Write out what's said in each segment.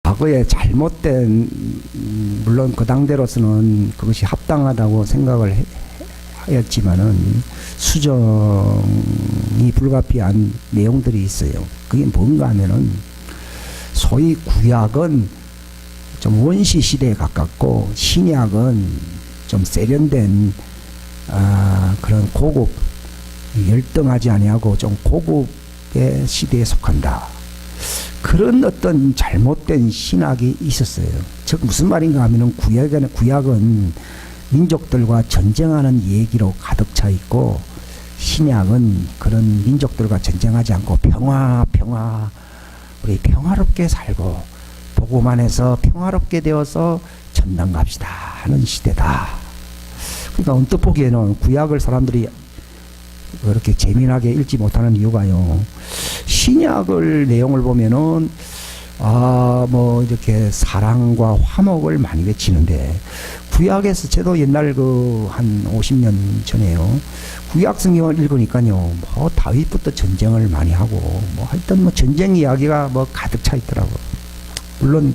과거에 잘못된, 물론 그 당대로서는 그것이 합당하다고 생각을 하였지만은 수정이 불가피한 내용들이 있어요. 그게 뭔가 하면은 소위 구약은 좀 원시 시대에 가깝고 신약은 좀 세련된 그런 고급, 열등하지 아니하고 좀 고급의 시대에 속한다. 그런 어떤 잘못된 신학이 있었어요. 즉 무슨 말인가 하면은 구약은 민족들과 전쟁하는 얘기로 가득 차 있고 신약은 그런 민족들과 전쟁하지 않고 평화 우리 평화롭게 살고 복음 안에서 평화롭게 되어서 천당 갑시다 하는 시대다. 그러니까 언뜻 보기에는 구약을 사람들이 그렇게 재미나게 읽지 못하는 이유가요. 신약을 내용을 보면은 뭐 이렇게 사랑과 화목을 많이 외치는데 구약에서 저도 옛날 한 50년 전에요. 구약 성경을 읽으니까요. 뭐 다윗부터 전쟁을 많이 하고 뭐 하여튼 뭐 전쟁 이야기가 뭐 가득 차 있더라고. 물론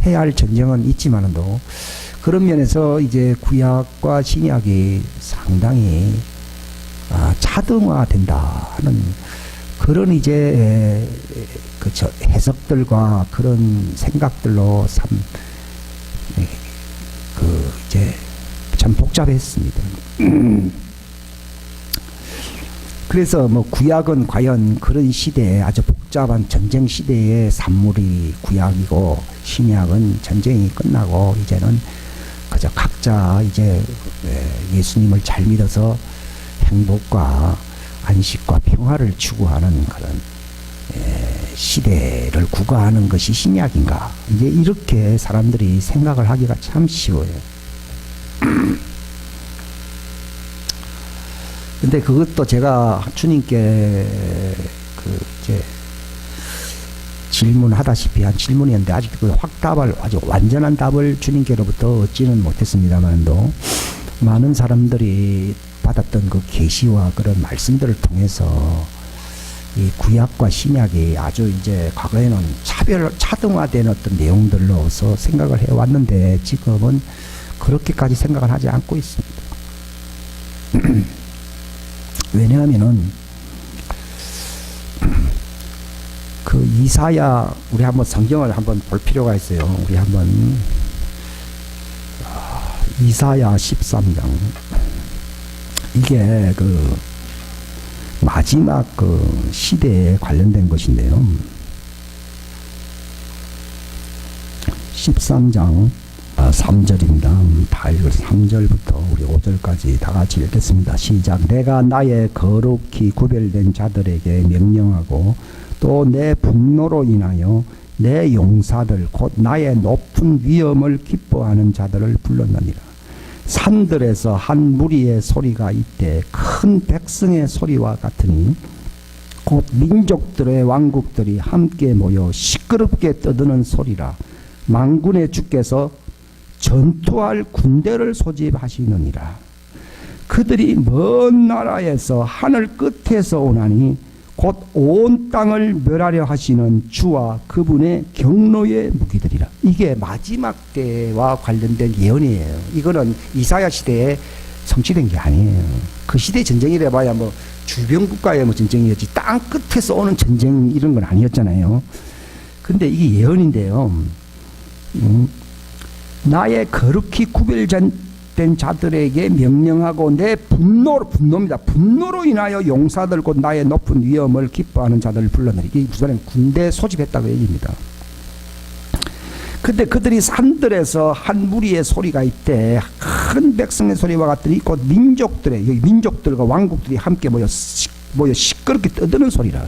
해야 할 전쟁은 있지만도 그런 면에서 이제 구약과 신약이 상당히 차등화된다 하는 그런 이제 해석들과 그런 생각들로 이제 참 복잡했습니다. 그래서 뭐 구약은 과연 그런 시대에 아주 복잡한 전쟁 시대의 산물이 구약이고 신약은 전쟁이 끝나고 이제는 그저 각자 이제 예수님을 잘 믿어서 행복과 안식과 평화를 추구하는 그런 시대를 구가하는 것이 신약인가? 이제 이렇게 사람들이 생각을 하기가 참 쉬워요. 근데 그것도 제가 주님께 이제 질문하다시피 한 질문이었는데 아직 아주 완전한 답을 주님께로부터 얻지는 못했습니다만도 많은 사람들이 받았던 그 계시와 그런 말씀들을 통해서 이 구약과 신약이 아주 이제 과거에는 차등화된 어떤 내용들로서 생각을 해왔는데 지금은 그렇게까지 생각을 하지 않고 있습니다. 왜냐하면은 그 이사야, 우리 한번 성경을 한번 볼 필요가 있어요. 우리 한번 이사야 13장. 이게 그 마지막 그 시대에 관련된 것인데요. 13장 3절입니다. 다 읽어서 3절부터 우리 5절까지 다 같이 읽겠습니다. 시작. 내가 나의 거룩히 구별된 자들에게 명령하고 또 내 분노로 인하여 내 용사들 곧 나의 높은 위엄을 기뻐하는 자들을 불렀느니라. 산들에서 한 무리의 소리가 이때 큰 백성의 소리와 같으니 곧 민족들의 왕국들이 함께 모여 시끄럽게 떠드는 소리라. 만군의 주께서 전투할 군대를 소집하시느니라. 그들이 먼 나라에서 하늘 끝에서 오나니 곧 온 땅을 멸하려 하시는 주와 그분의 경로의 무기들이라. 이게 마지막 때와 관련된 예언이에요. 이거는 이사야 시대에 성취된 게 아니에요. 그 시대 전쟁이래 봐야 뭐 주변 국가의 뭐 전쟁이었지 땅 끝에서 오는 전쟁 이런 건 아니었잖아요. 근데 이게 예언인데요. 나의 거룩히 구별된 자들에게 명령하고 내 분노입니다. 분노로 인하여 용사들 곧 나의 높은 위엄을 기뻐하는 자들을 불러내리. 이게 무슨 군대 소집했다고 얘기입니다. 근데 그들이 산들에서 한 무리의 소리가 있대. 큰 백성의 소리와 같더니 곧 민족들과 왕국들이 함께 모여 시끄럽게 떠드는 소리라.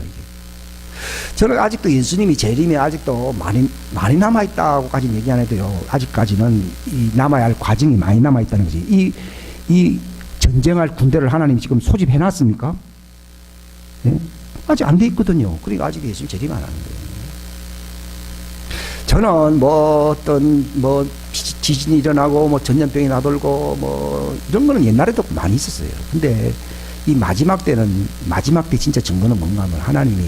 저는 아직도 예수님이 재림에 아직도 많이 남아있다고까지는 얘기 안 해도요. 아직까지는 이 남아야 할 과정이 많이 남아있다는 거지. 이 전쟁할 군대를 하나님이 지금 소집해놨습니까? 네? 아직 안 돼 있거든요. 그러니까 아직 예수님 재림 안 하는 거예요. 저는 지진이 일어나고 전염병이 나돌고 이런 거는 옛날에도 많이 있었어요. 근데 이 마지막 때 진짜 증거는 뭔가 하면 하나님이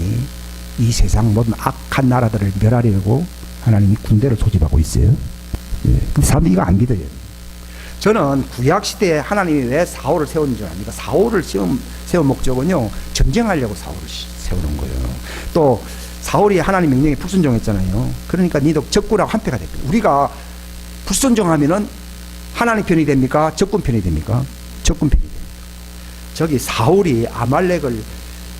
이 세상 모든 악한 나라들을 멸하려고 하나님이 군대를 소집하고 있어요. 예. 근데 사람들이 이거 안 믿어요. 저는 구약시대에 하나님이 왜 사울을 세운 줄 압니까? 사울을 세운 목적은요, 전쟁하려고 사울을 세우는 거예요. 또 사울이 하나님 명령에 불순종했잖아요. 그러니까 니도 적군하고 한패가 됐다. 우리가 불순종하면은 하나님 편이 됩니까? 적군 편이 됩니까? 적군 편이 됩니다. 저기 사울이 아말렉을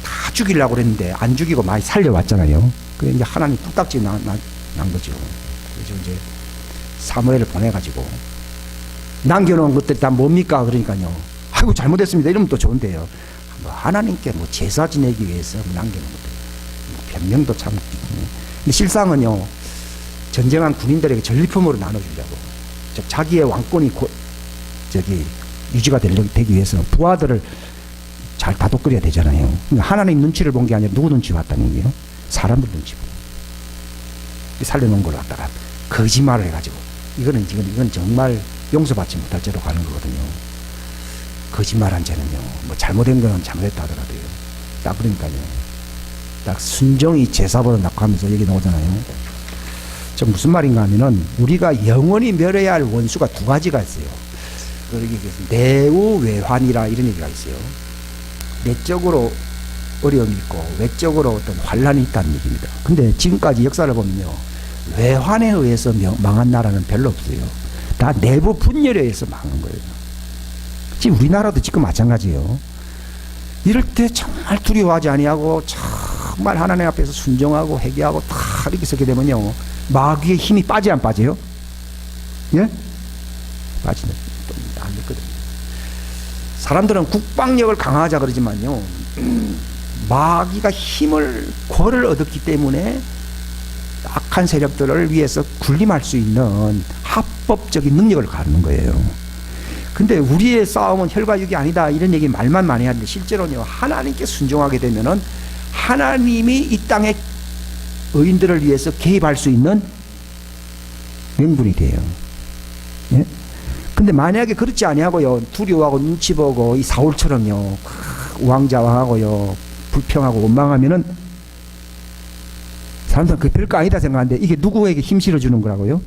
다 죽이려고 그랬는데 안 죽이고 많이 살려왔잖아요. 그게 이제 하나님 뚝딱지 난 거죠. 그래서 이제 사무엘을 보내가지고 남겨놓은 것들이 다 뭡니까? 그러니까요. 아이고 잘못했습니다. 이러면 또 좋은데요. 뭐 하나님께 뭐 제사 지내기 위해서 남겨놓은 것들. 뭐 변명도 참. 근데 실상은요. 전쟁한 군인들에게 전리품으로 나눠주려고. 즉 자기의 왕권이 유지가 되기 위해서 부하들을 잘 다독거려야 되잖아요. 그러니까 하나님 눈치를 본 게 아니라 누구 눈치 봤다는 얘기예요? 사람들 눈치 보고. 살려놓은 걸 갖다가 거짓말을 해가지고 이건 정말 용서받지 못할 죄로 가는 거거든요. 거짓말한 죄는요, 뭐 잘못된 건 잘못했다 하더라도요. 딱 그러니까요. 딱 순정이 제사보다 낫고 하면서 얘기 나오잖아요. 저 무슨 말인가 하면은 우리가 영원히 멸해야 할 원수가 두 가지가 있어요. 내우외환이라 이런 얘기가 있어요. 내적으로 어려움이 있고 외적으로 어떤 환란이 있다는 얘기입니다. 근데 지금까지 역사를 보면요, 외환에 의해서 망한 나라는 별로 없어요. 다 내부 분열에 의해서 망한 거예요. 지금 우리나라도 지금 마찬가지예요. 이럴 때 정말 두려워하지 아니하고 정말 하나님 앞에서 순종하고 회개하고 다 이렇게 서게 되면요, 마귀의 힘이 빠져 안 빠져요? 예? 빠지는 안 됐거든요. 사람들은 국방력을 강화하자 그러지만요, 마귀가 권을 얻었기 때문에 악한 세력들을 위해서 군림할 수 있는 합법적인 능력을 갖는 거예요. 근데 우리의 싸움은 혈과 육이 아니다 이런 얘기 말만 많이 하는데 실제로는요, 하나님께 순종하게 되면은 하나님이 이 땅의 의인들을 위해서 개입할 수 있는 명분이 돼요. 예? 근데 만약에 그렇지 아니하고요, 두려워하고 눈치 보고 이 사울처럼요, 우왕좌왕하고요, 불평하고 원망하면은 사람들은 그 별거 아니다 생각하는데 이게 누구에게 힘 실어주는 거라고요?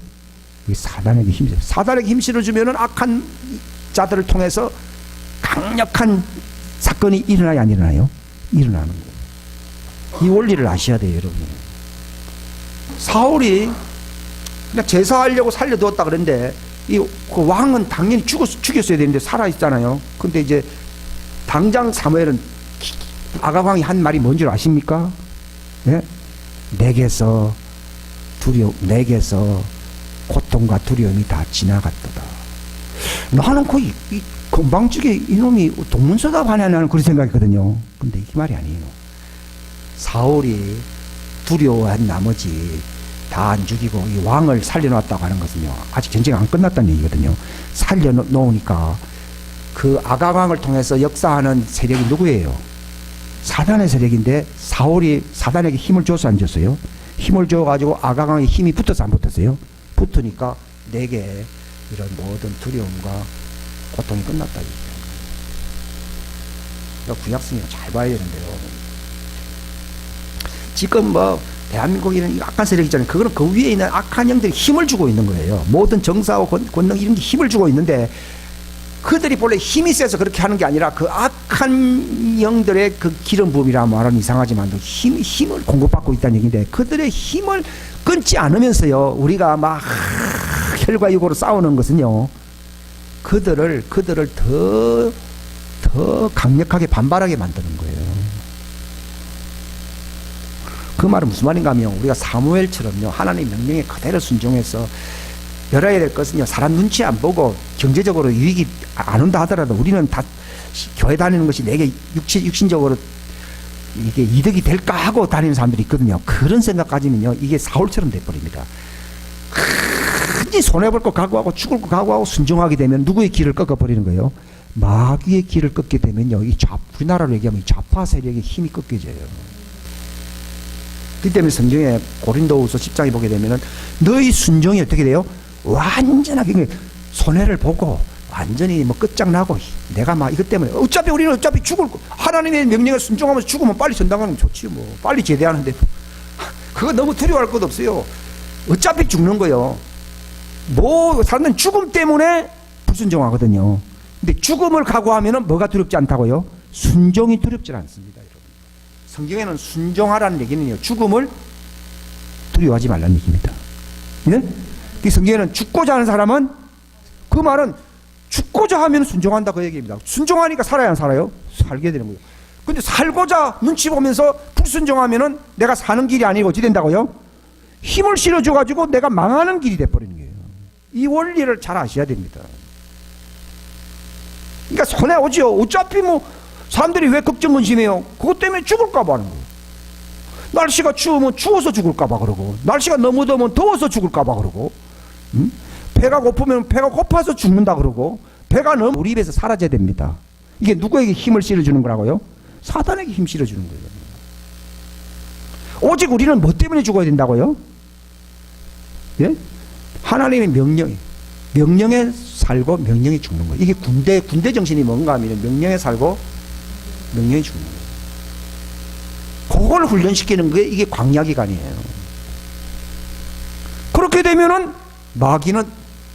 이게 사단에게 힘 실어. 사단에게 힘 실어주면은 악한 자들을 통해서 강력한 사건이 일어나야 안 일어나요? 일어나는 거예요. 이 원리를 아셔야 돼요, 여러분. 사울이 그냥 제사하려고 살려두었다 그랬는데 그 왕은 당연히 죽였어야 되는데 살아있잖아요. 근데 이제 당장 사무엘은 아가왕이 한 말이 뭔 줄 아십니까? 네? 내게서 고통과 두려움이 다 지나갔도다. 나는 이 건방지게 이놈이 동문서답하냐 나는 그런 생각했거든요. 근데 이 말이 아니에요. 사울이 두려워한 나머지 다 안 죽이고 이 왕을 살려놨다고 하는 것은요, 아직 전쟁이 안 끝났다는 얘기거든요. 살려놓으니까 그 아가왕을 통해서 역사하는 세력이 누구예요? 사단의 세력인데 사울이 사단에게 힘을 줘서 안 줬어요? 힘을 줘가지고 아가왕의 힘이 붙어서 안 붙었어요? 붙으니까 내게 이런 모든 두려움과 고통이 끝났다. 구약성경 잘 봐야 되는데요. 지금 뭐 대한민국에 이런 악한 세력이 있잖아요. 그거는 그 위에 있는 악한 영들이 힘을 주고 있는 거예요. 모든 정사와 권능 이런 게 힘을 주고 있는데 그들이 본래 힘이 세서 그렇게 하는 게 아니라 그 악한 영들의 그 기름 부음이라 말하면 이상하지만 힘을 공급받고 있다는 얘기인데 그들의 힘을 끊지 않으면서요, 우리가 막 혈과 육으로 싸우는 것은요, 그들을 더 강력하게 반발하게 만드는 거예요. 그 말은 무슨 말인가 하면 우리가 사무엘처럼요, 하나님 명령에 그대로 순종해서 열어야 될 것은요, 사람 눈치 안 보고 경제적으로 유익이 안 온다 하더라도 우리는 다 교회 다니는 것이 내게 육신적으로 이게 이득이 될까 하고 다니는 사람들이 있거든요. 그런 생각 가지면요, 이게 사울처럼 돼버립니다. 큰지 손해볼 거 각오하고 죽을 거 각오하고 순종하게 되면 누구의 길을 꺾어버리는 거예요? 마귀의 길을 꺾게 되면요, 우리나라로 얘기하면 좌파 세력의 힘이 꺾여져요. 그 때문에 성경에 고린도후서 10장에 보게 되면은 너희 순종이 어떻게 돼요? 완전하게 손해를 보고 완전히 뭐 끝장나고 내가 막 이것 때문에 우리는 어차피 죽을 거, 하나님의 명령에 순종하면서 죽으면 빨리 전당하는 건 좋지 뭐, 빨리 제대하는데 그거 너무 두려워할 것도 없어요. 어차피 죽는 거예요. 뭐 사람들은 죽음 때문에 불순종하거든요. 근데 죽음을 각오하면 뭐가 두렵지 않다고요? 순종이 두렵지 않습니다. 여러분. 성경에는 순종하라는 얘기는요, 죽음을 두려워하지 말라는 얘기입니다. 예? 이 성경에는 죽고자 하는 사람은, 그 말은 죽고자 하면 순종한다 그 얘기입니다. 순종하니까 살아야 안 살아요? 살게 되는 거예요. 근데 살고자 눈치 보면서 불순종하면은 내가 사는 길이 아니고 어찌 된다고요? 힘을 실어줘가지고 내가 망하는 길이 돼버리는 거예요. 이 원리를 잘 아셔야 됩니다. 그러니까 손해 오죠. 어차피 뭐 사람들이 왜 걱정 근심해요? 그것 때문에 죽을까 봐 하는 거예요. 날씨가 추우면 추워서 죽을까 봐 그러고, 날씨가 너무 더우면 더워서 죽을까 봐 그러고, 배가 고프면 배가 고파서 죽는다 그러고, 배가 너무 우리 입에서 사라져야 됩니다. 이게 누구에게 힘을 실어주는 거라고요? 사단에게 힘 실어주는 거예요. 오직 우리는 뭐 때문에 죽어야 된다고요? 예? 하나님의 명령에 살고 명령에 죽는 거예요. 이게 군대 정신이 뭔가 하면 명령에 살고 명령에 죽는 거예요. 그걸 훈련시키는 게 이게 광야기간이에요. 그렇게 되면은 마귀는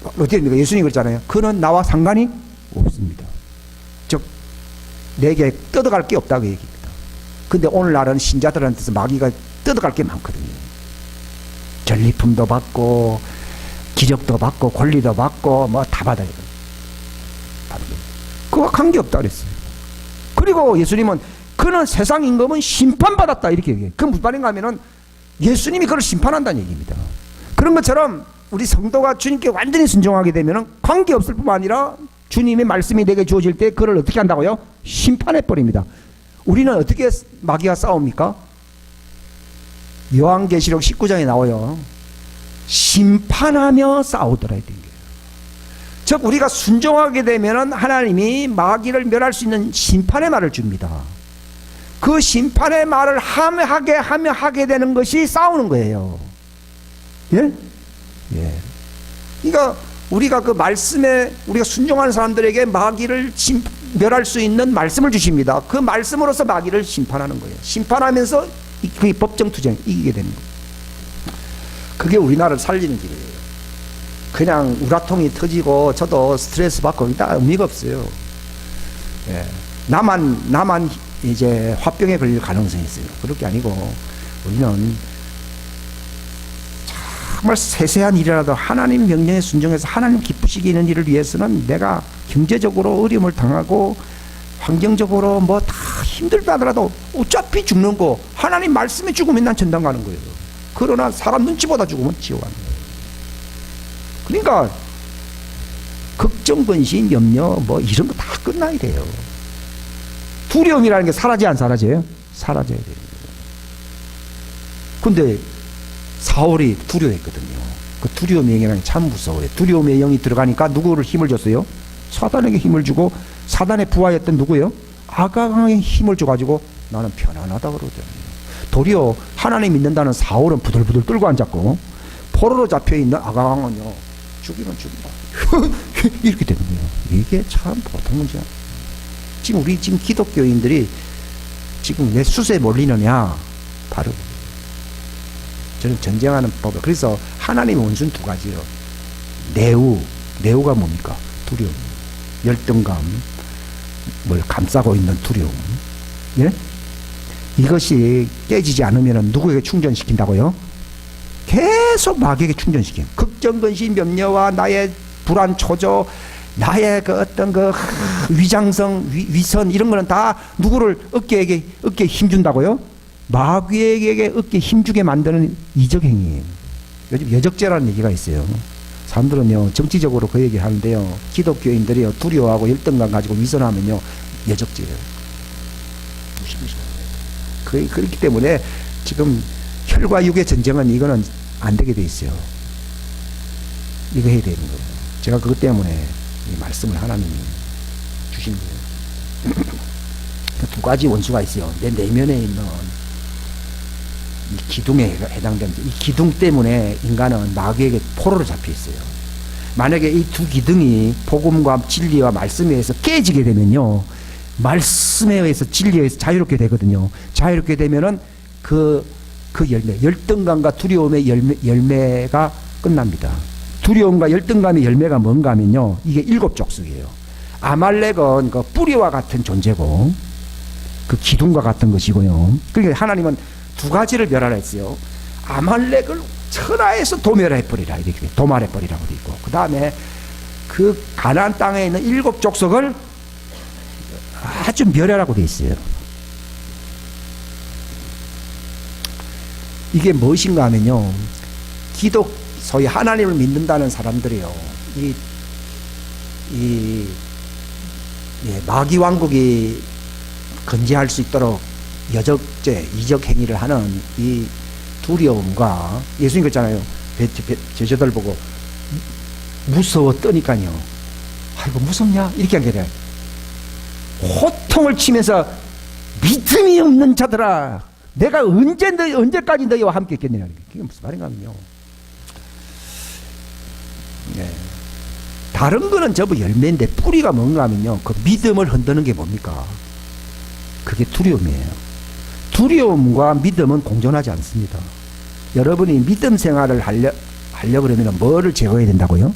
어떻게 됩니까? 예수님이 그랬잖아요. 그는 나와 상관이 없습니다. 즉 내게 뜯어갈 게 없다고 얘기입니다. 근데 오늘날은 신자들한테서 마귀가 뜯어갈 게 많거든요. 전리품도 받고 기력도 받고 권리도 받고 뭐 다 받아요. 그거 관계없다 그랬어요. 그리고 예수님은 그는 세상 임금은 심판받았다 이렇게 얘기해요. 그건 무슨 말인가 하면은 예수님이 그를 심판한다는 얘기입니다. 그런 것처럼 우리 성도가 주님께 완전히 순종하게 되면은 관계없을 뿐만 아니라 주님의 말씀이 내게 주어질 때 그를 어떻게 한다고요? 심판해버립니다. 우리는 어떻게 마귀와 싸웁니까? 요한계시록 19장에 나와요. 심판하며 싸우더라 이런 거예요. 즉 우리가 순종하게 되면은 하나님이 마귀를 멸할 수 있는 심판의 말을 줍니다. 그 심판의 말을 하게 되는 것이 싸우는 거예요. 예? 예. 그러니까 우리가 그 말씀에 우리가 순종하는 사람들에게 마귀를 멸할 수 있는 말씀을 주십니다. 그 말씀으로서 마귀를 심판하는 거예요. 심판하면서 그게 법정 투쟁 이기게 되는 거예요. 그게 우리나라를 살리는 길이에요. 그냥 우라통이 터지고 저도 스트레스 받고 다 의미가 없어요. 예. 나만 이제 화병에 걸릴 가능성이 있어요. 그럴 게 아니고 우리는 정말 세세한 일이라도 하나님 명령에 순종해서 하나님 기쁘시게 하는 일을 위해서는 내가 경제적으로 어려움을 당하고 환경적으로 뭐 다 힘들다 하더라도 어차피 죽는 거 하나님 말씀에 죽으면 난 전당 가는 거예요. 그러나 사람 눈치보다 죽으면 지옥 가는 거예요. 그러니까 걱정, 근심, 염려 뭐 이런 거 다 끝나야 돼요. 두려움이라는 게 사라져야 안 사라져요? 사라져야 돼요. 근데 사울이 두려워했거든요. 그 두려움의 영이라는 게 참 무서워요. 두려움의 영이 들어가니까 누구를 힘을 줬어요? 사단에게 힘을 주고 사단의 부하였던 누구예요? 아가강에 힘을 줘가지고 나는 편안하다 그러더라고요. 도리어 하나님 믿는다는 사울은 부들부들 떨고 앉았고 포로로 잡혀있는 아가강은요 죽이면 죽인다 이렇게 되는 거예요. 이게 참 보통 문제야. 지금 우리 기독교인들이 지금 왜 수세에 몰리느냐? 바로 저는 전쟁하는 법을. 그래서 하나님의 원수는 두 가지예요. 내우가 뭡니까? 두려움, 열등감, 뭘 감싸고 있는 두려움. 예? 이것이 깨지지 않으면 누구에게 충전시킨다고요? 계속 마귀에게 충전시kin. 걱정, 근심, 염려와 나의 불안, 초조, 나의 그 어떤 그 위장성, 위선 이런 거는 다 누구를 어깨에 힘준다고요? 마귀에게 어깨에 힘주게 만드는 이적 행위예요. 요즘 여적죄라는 얘기가 있어요. 사람들은요 정치적으로 그 얘기를 하는데요. 기독교인들이요 두려워하고 열등감 가지고 위선하면요 여적죄예요. 그렇기 때문에 지금 혈과 육의 전쟁은 이거는 안 되게 돼 있어요. 이거 해야 되는 거예요. 제가 그것 때문에 이 말씀을 하나님이 주신 거예요. 두 가지 원수가 있어요. 내 내면에 있는 이 기둥에 해당되는 이 기둥 때문에 인간은 마귀에게 포로로 잡혀 있어요. 만약에 이 두 기둥이 복음과 진리와 말씀에 의해서 깨지게 되면요, 말씀에 의해서 진리에 의해서 자유롭게 되거든요. 자유롭게 되면은 그 그 열매, 열등감과 두려움의 열매가 끝납니다. 두려움과 열등감의 열매가 뭔가 하면요, 이게 7족속이에요. 아말렉은 그 뿌리와 같은 존재고 그 기둥과 같은 것이고요. 그러니까 하나님은 두 가지를 멸하라 했어요. 아말렉을 천하에서 도멸해버리라, 이렇게 도말해버리라고 되어 있고, 그 다음에 그 가나안 땅에 있는 7족속을 아주 멸하라고 되어 있어요. 이게 무엇인가 하면요, 소위 하나님을 믿는다는 사람들이요, 마귀 왕국이 건재할 수 있도록 여적죄, 이적 행위를 하는 이 두려움과, 예수님 그랬잖아요. 제자들 보고 무서워 떠니까요, 아이고 무섭냐 이렇게 한 게 아니라 호통을 치면서 믿음이 없는 자들아, 내가 언제까지 너희와 함께 있겠느냐. 그게 무슨 말인가 하면요, 네, 다른 거는 전부 열매인데 뿌리가 뭔가 하면요, 그 믿음을 흔드는 게 뭡니까? 그게 두려움이에요. 두려움과 믿음은 공존하지 않습니다. 여러분이 믿음 생활을 하려 그러면 뭐를 제거해야 된다고요?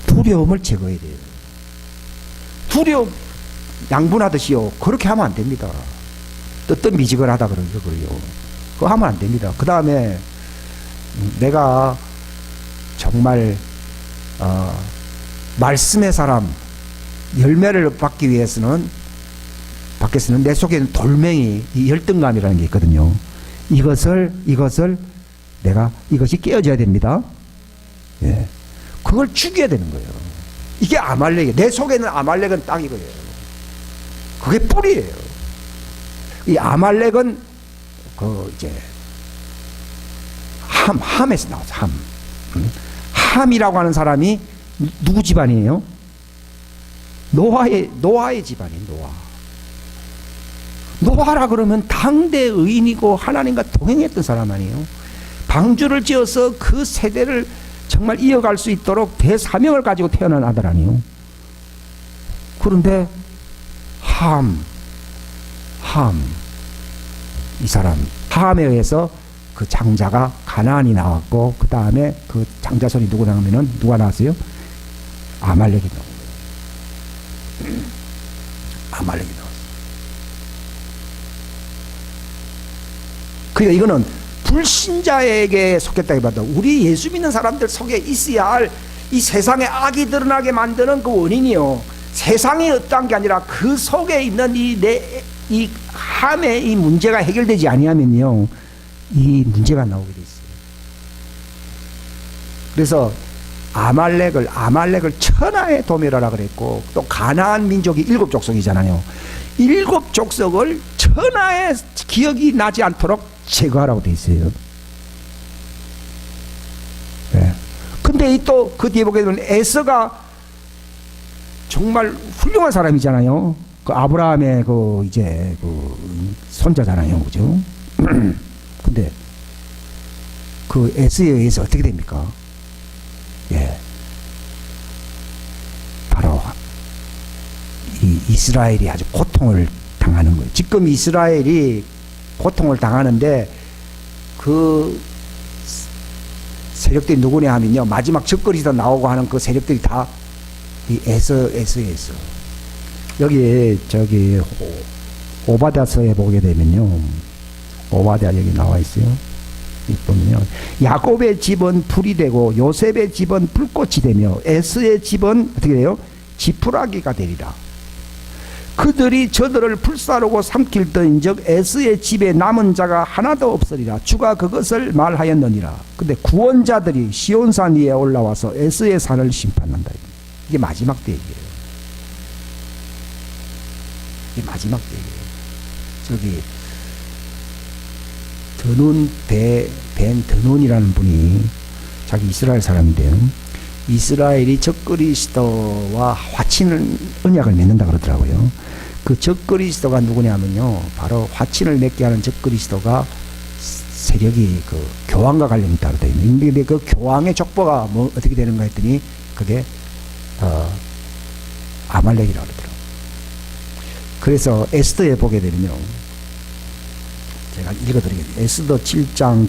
두려움을 제거해야 돼요. 두려움 양분하듯이요, 그렇게 하면 안 됩니다. 뜨뜻미지근하다 그러고요, 그거 하면 안 됩니다. 그 다음에 내가 정말 말씀의 사람, 열매를 받기 위해서는 밖에서는 내 속에 있는 돌멩이, 이 열등감이라는 게 있거든요. 이것이 깨어져야 됩니다. 예. 그걸 죽여야 되는 거예요. 이게 아말렉이에요. 내 속에 있는 아말렉은 딱 이거예요. 그게 뿌리예요. 이 아말렉은 함에서 나왔어. 함이라고 하는 사람이 누구 집안이에요? 노아의 집안이에요. 노아라 그러면 당대 의인이고 하나님과 동행했던 사람 아니에요? 방주를 지어서 그 세대를 정말 이어갈 수 있도록 대사명을 가지고 태어난 아들 아니에요? 그런데 이 사람 함에 의해서 그 장자가 가나안이 나왔고, 그 다음에 그 장자손이 누가 나왔어요? 아말렉이 나온 거예요. 아말렉이 나왔어요. 그러니까 이거는 불신자에게 속했다기보다 우리 예수 믿는 사람들 속에 있어야 할 이 세상에 악이 드러나게 만드는 그 원인이요, 세상이 어떠한 게 아니라 그 속에 있는 이 함의 이 문제가 해결되지 아니하면요, 이 문제가 나오게 돼 있어요. 그래서 아말렉을 천하에 도멸하라 그랬고, 또 가나안 민족이 7족속이잖아요. 7족속을 천하에 기억이 나지 않도록 제거하라고 돼 있어요. 네. 근데 또 그 뒤에 보게 되면 에서가 정말 훌륭한 사람이잖아요. 그 아브라함의 그 손자잖아요, 그죠? 근데 그 에서에 의해서 어떻게 됩니까? 예, 바로 이 이스라엘이 아주 고통을 당하는 거예요. 지금 이스라엘이 고통을 당하는데 그 세력들이 누구냐 하면요, 마지막 적그리스도 나오고 하는 그 세력들이 다 이 에서에서 여기 오바댜서에 보게 되면요, 오바댜 여기 나와 있어요. 보면요, 야곱의 집은 불이 되고 요셉의 집은 불꽃이 되며 에서의 집은 어떻게 돼요? 지푸라기가 되리라. 그들이 저들을 불사르고 삼킬더인즉 에서의 집에 남은 자가 하나도 없으리라. 주가 그것을 말하였느니라. 근데 구원자들이 시온산 위에 올라와서 에서의 산을 심판한다. 이게 마지막 때이에요. 이게 마지막 때이에요. 벤 드논이라는 분이 자기 이스라엘 사람인데요, 이스라엘이 적그리스도와 화친을 언약을 맺는다 그러더라고요. 그 적그리스도가 누구냐면요, 바로 화친을 맺게 하는 적그리스도가 세력이 그 교황과 관련이 있다고 되어 있는데, 근데 그 교황의 족보가 어떻게 되는가 했더니 그게 아말렉이라고 그러더라고요. 그래서 에스더에 보게 되면요, 제가 읽어드리겠습니다. 에스더 7장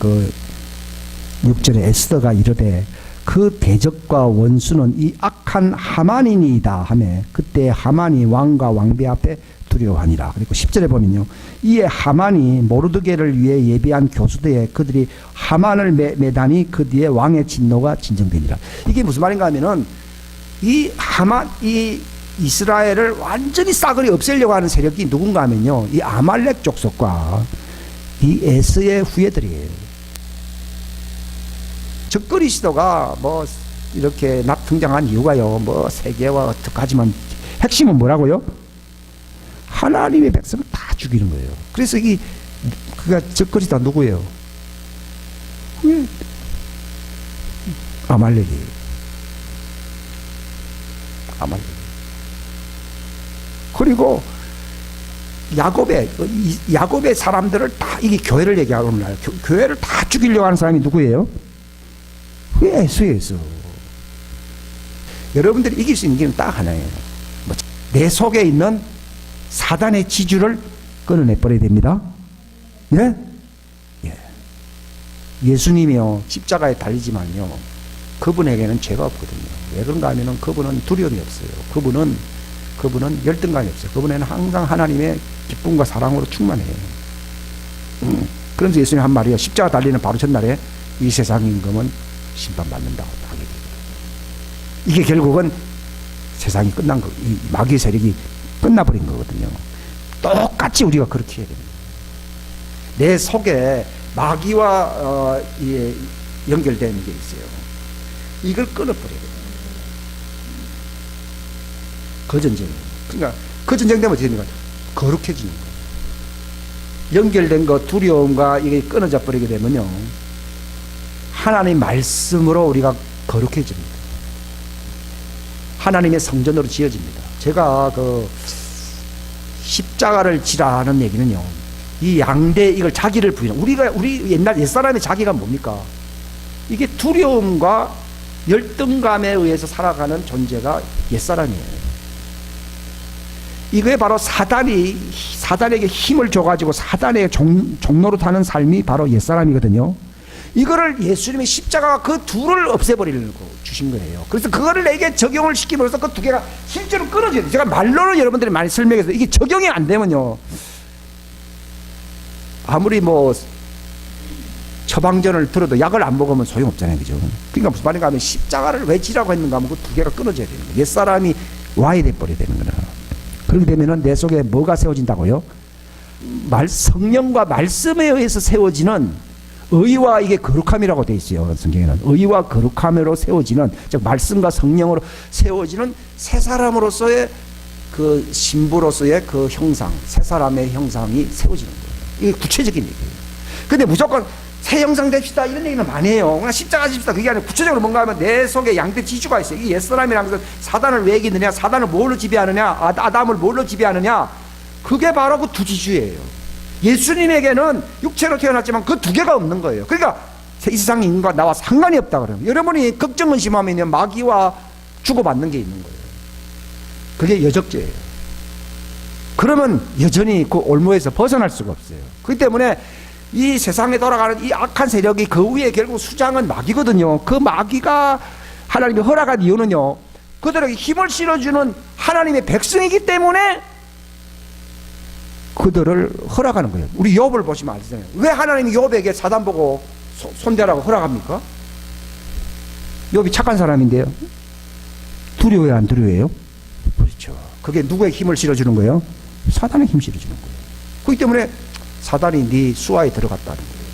6절에 에스더가 이르되 그 대적과 원수는 이 악한 하만이니이다 하매 그때 하만이 왕과 왕비 앞에 두려워하니라. 그리고 10절에 보면요. 이에 하만이 모르드게를 위해 예비한 교수대에 그들이 하만을 매다니 그 뒤에 왕의 진노가 진정되니라. 이게 무슨 말인가 하면은 이 이스라엘을 완전히 싸그리 없애려고 하는 세력이 누군가 하면요. 이 아말렉 족속과 이 에스의 후예들이에요. 적그리 시도가 뭐 이렇게 등장한 이유가요. 뭐 세계와 어떻게 하지만 핵심은 뭐라고요? 하나님의 백성을 다 죽이는 거예요. 그래서 그가 적그리스도가 누구예요? 아말렉이에요. 아말렉. 그리고 야곱의 사람들을 다 이게 교회를 얘기하는 날 교회를 다 죽이려고 하는 사람이 누구예요? 에스예요. 여러분들이 이길 수 있는 길은 딱 하나예요. 내 속에 있는 사단의 지주를 끊어내버려야 됩니다. 네? 예. 예수님이요 십자가에 달리지만요 그분에게는 죄가 없거든요. 왜 그런가 하면은 그분은 두려움이 없어요. 그분은 열등감이 없어요. 그분에는 항상 하나님의 기쁨과 사랑으로 충만해요. 그러면서 예수님 한 말이요. 십자가 달리는 바로 전날에 이 세상 임금은 심판받는다고 하게 돼요. 이게 결국은 세상이 끝난 거, 이 마귀의 세력이 끝나버린 거거든요. 똑같이 우리가 그렇게 해야 됩니다. 내 속에 마귀와 연결되는 게 있어요. 이걸 끊어버려야 돼요. 그 전쟁이에요. 그러니까 그 전쟁 되면 어떻게 됩니까? 거룩해지는 거예요. 연결된 거 두려움과 이게 끊어져 버리게 되면요. 하나님의 말씀으로 우리가 거룩해집니다. 하나님의 성전으로 지어집니다. 제가 십자가를 지라는 얘기는요. 이 양대 이걸 자기를 부인하는 우리 옛날 옛사람의 자기가 뭡니까? 이게 두려움과 열등감에 의해서 살아가는 존재가 옛사람이에요. 이거에 바로 사단에게 힘을 줘가지고 사단의 종로로 타는 삶이 바로 옛사람이거든요. 이거를 예수님의 십자가가 그 둘을 없애버리려고 주신 거예요. 그래서 그거를 내게 적용을 시킴으로써 그 두 개가 실제로 끊어져야 돼요. 제가 말로는 여러분들이 많이 설명해서 이게 적용이 안 되면요. 아무리 처방전을 들어도 약을 안 먹으면 소용없잖아요. 그죠? 그러니까 무슨 말인가 하면 십자가를 왜 지라고 했는가 하면 그 두 개가 끊어져야 되는 거예요. 옛사람이 와야 돼버려야 되는 거예요. 그렇게 되면은 내 속에 뭐가 세워진다고요? 성령과 말씀에 의해서 세워지는 의와 이게 거룩함이라고 되어 있어요. 성경에는 의와 거룩함으로 세워지는, 즉 말씀과 성령으로 세워지는 새 사람으로서의 그 신부로서의 그 형상, 새 사람의 형상이 세워지는 거예요. 이게 구체적인 얘기예요. 근데 무조건 새 형상 됩시다 이런 얘기는 많이 해요. 그냥 십자가 집시다 그게 아니라 구체적으로 뭔가 하면 내 속에 양대 지주가 있어요. 이 옛사람이라는 것은 사단을 왜 이기느냐, 사단을 뭘로 지배하느냐, 아담을 뭘로 지배하느냐, 그게 바로 그 두 지주예요. 예수님에게는 육체로 태어났지만 그 두 개가 없는 거예요. 그러니까 이 세상 인과 나와 상관이 없다 그러면 여러분이 걱정 의심하면 마귀와 주고받는 게 있는 거예요. 그게 여적죄예요. 그러면 여전히 그 올무에서 벗어날 수가 없어요. 그렇기 때문에 이 세상에 돌아가는 이 악한 세력이 그 위에 결국 수장은 마귀거든요. 그 마귀가 하나님이 허락한 이유는요, 그들에게 힘을 실어주는 하나님의 백성이기 때문에 그들을 허락하는 거예요. 우리 욥을 보시면 알잖아요. 왜 하나님이 욥에게 사단 보고 손대라고 허락합니까? 욥이 착한 사람인데요. 두려워요, 안 두려워요? 그렇죠. 그게 누구의 힘을 실어주는 거예요? 사단의 힘 실어주는 거예요. 그렇기 때문에 사단이 네 수하에 들어갔다는 거예요.